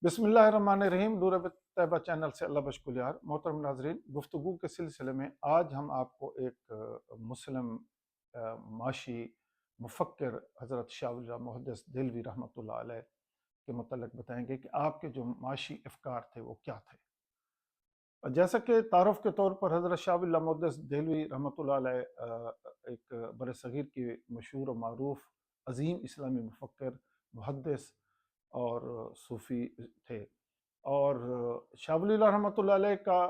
बिस्मिल्लाहिर्रहमानिर्रहीम। नूर तैयबा चैनल से अल्लाह बशकुलियार। मोहतरम नाजरीन, गुफ्तगू के सिलसिले में आज हम आपको एक मुस्लिम माशी मुफक्किर हज़रत शाह वली अल्लाह मुहद्दिस देलवी रहमतुल्लाह अलैह के मुतल्लिक़ बताएंगे कि आपके जो माशी अफ़कार थे वो क्या थे। जैसा कि तारुफ़ के तौर पर हज़रत शाह वली अल्लाह मुहद्दिस देलवी रहमतुल्लाह अलैह एक बरसग़ीर की मशहूर और मारूफ़ अज़ीम इस्लामी मुफक्किर, मुहद्दिस और सूफ़ी थे। और शाह वली अल्लाह रहमतुल्लाह अलैह का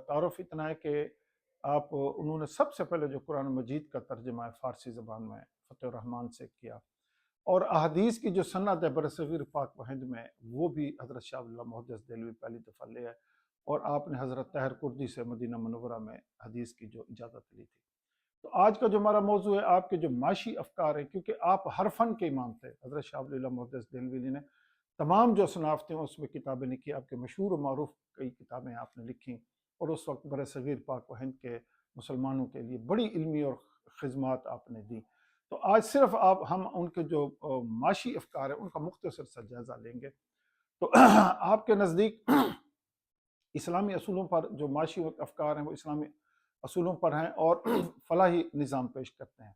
तारुफ़ इतना है कि उन्होंने सबसे पहले जो कुरान मजीद का तर्जुमा है फ़ारसी ज़बान में फ़तह रहमान से किया, और अहादीस की जो सनद है बरसग़ीर पाक व हिंद में, वो भी हज़रत शाह वली अल्लाह मुहद्दिस देलवी पहली दफ़ा ले आए। और आपने हज़रत ताहिर कुर्दी से मदीना मुनव्वरा में हदीस की जो इजाज़त ली थी। तो आज का जो हमारा मौजू है आपके जो माशी अफ़कार हैं, क्योंकि आप हर फ़न के इमाम थे। हज़रत शाह वली अल्लाह मुहद्दिस देलवी ने तमाम जो असनाफ़ थे उसमें किताबें लिखी, आपके मशहूर और मारूफ़ कई किताबें आपने लिखी, और उस वक्त बरसग़ीर पाक व हिंद के मुसलमानों के लिए बड़ी इल्मी और ख़िदमत आपने दी। तो आज सिर्फ हम उनके जो माशी अफ़कार हैं उनका मुख्तसर सा जायज़ा लेंगे। तो आपके नज़दीक इस्लामी असूलों पर जो माशी अफ़कार हैं वो इस्लामी असूलों पर हैं और फलाही निज़ाम पेश करते हैं।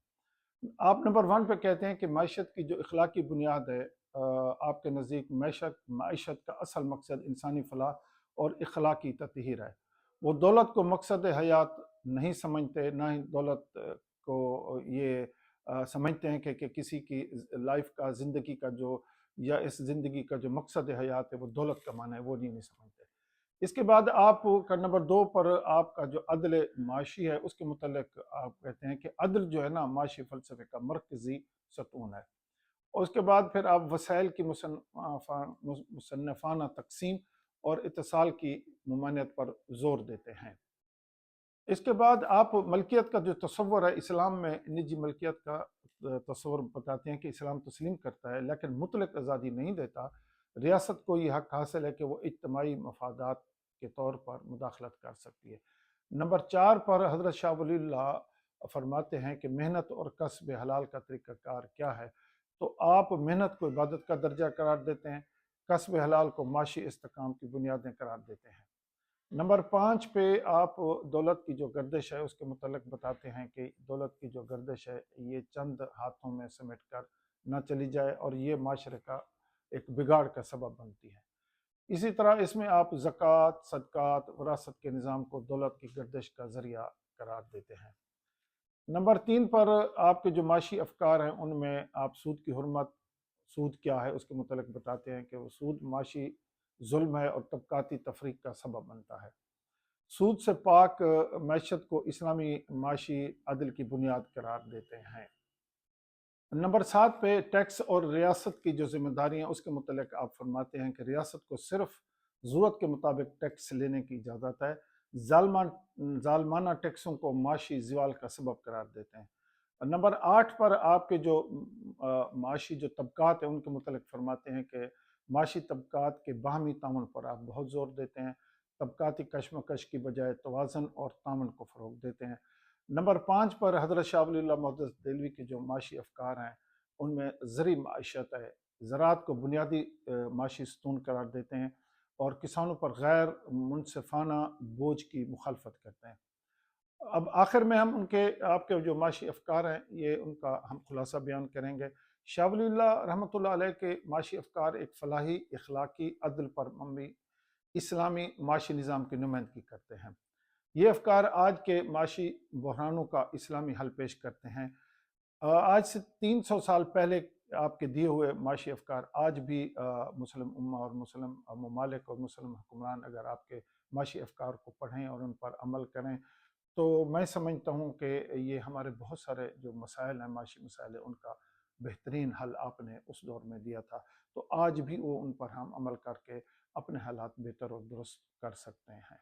आप नंबर 1 पे कहते हैं कि मईशत की जो इखलाकी बुनियाद है, आपके नज़दीक मईशत का असल मकसद इंसानी फलाह और इखलाकी तत्हीर है। वो दौलत को मकसद हयात नहीं समझते, ना ही दौलत को ये समझते हैं कि किसी की लाइफ का, ज़िंदगी का जो, या इस ज़िंदगी का जो मकसद हयात है वो दौलत कमाना है, वो नहीं समझते। इसके बाद आप का नंबर 2 पर आपका जो अदल माशी है उसके मुतल्लिक आप कहते हैं कि अदल जो है ना माशी फ़लसफ़े का मरकज़ी सतून है। और उसके बाद फिर आप वसाइल की मुसन्नफ़ाना तक़सीम और इत्तिसाल की ममानियत पर ज़ोर देते हैं। इसके बाद आप मलकियत का जो तसव्वुर है इस्लाम में, निजी मलकियत का तसव्वुर बताते हैं कि इस्लाम तस्लीम करता है लेकिन मुतलक आज़ादी नहीं देता। रियासत को ये हक हासिल है कि वो इज्तमाई मफादात के तौर पर मुदाखलत कर सकती है। नंबर 4 पर हज़रत शाह वलील्लाह फरमाते हैं कि मेहनत और कसब हलाल का तरीक़ाकार क्या है। तो आप मेहनत को इबादत का दर्जा करार देते हैं, कसब हलाल को माशी इस्तेकाम की बुनियादें करार देते हैं। नंबर 5 पे आप दौलत की जो गर्दिश है उसके मुतल्लिक बताते हैं कि दौलत की जो गर्दिश है ये चंद हाथों में समेट कर ना चली जाए और ये माशरे का एक बिगाड़ का सबब बनती है। इसी तरह इसमें आप ज़कात, सदक़ात, विरासत के निज़ाम को दौलत की गर्दिश का ज़रिया करार देते हैं। नंबर 3 पर आपके जो माशी अफ़कार हैं उनमें आप सूद की हुर्मत, सूद क्या है उसके मुतल्लिक बताते हैं कि वो सूद माशी ज़ुल्म है और तबक़ाती तफ़रीक़ का सबब बनता है। सूद से पाक मैशत को इस्लामी माशी अदल की बुनियाद करार देते हैं। नंबर 7 पे टैक्स और रियासत की जो ज़िम्मेदारी हैं उसके मुतल्लिक आप फरमाते हैं कि रियासत को सिर्फ ज़रूरत के मुताबिक टैक्स लेने की इजाज़त है। ज़ालमाना टैक्सों को माशी ज़वाल का सबब करार देते हैं। नंबर 8 पर आपके जो माशी जो तबक़ात हैं उनके मुतल्लिक फरमाते हैं कि माशी तबक़ात के बाहमी ताउन पर आप बहुत ज़ोर देते हैं। तबक़ाती कशमकश की बजाय तवाज़ुन और ताउन को फ़रोग़ देते हैं। नंबर 5 पर हज़रत शाह वली अल्लाह मुहद्दिस देलवी के जो माशी अफ़कार हैं उनमें ज़री मईशत है, ज़राअत को बुनियादी माशी सतून करार देते हैं और किसानों पर गैर मुनसिफ़ाना बोझ की मुखालफत करते हैं। अब आखिर में हम उनके आपके जो माशी अफ़कार हैं ये उनका हम खुलासा बयान करेंगे। शाह वलील्लाह रहमतुल्लाह अलैह के माशी अफ़कार एक फ़लाही, इखलाकी, अदल पर मबनी इस्लामी माशी निज़ाम की नुमाइंदगी करते हैं। ये अफ़कार आज के माशी बहरानों का इस्लामी हल पेश करते हैं। आज से 300 साल पहले आपके दिए हुए माशी अफ़कार आज भी मुस्लिम उम्मा और मुस्लिम ममालिक और मुस्लिम हुक्मरान अगर आपके माशी अफ़कार को पढ़ें और उन पर अमल करें तो मैं समझता हूँ कि ये हमारे बहुत सारे जो मसाइल हैं, माशी मसाइल हैं, उनका बेहतरीन हल आपने उस दौर में दिया था। तो आज भी वो उन पर हम अमल करके अपने हालात बेहतर और दुरुस्त कर सकते हैं।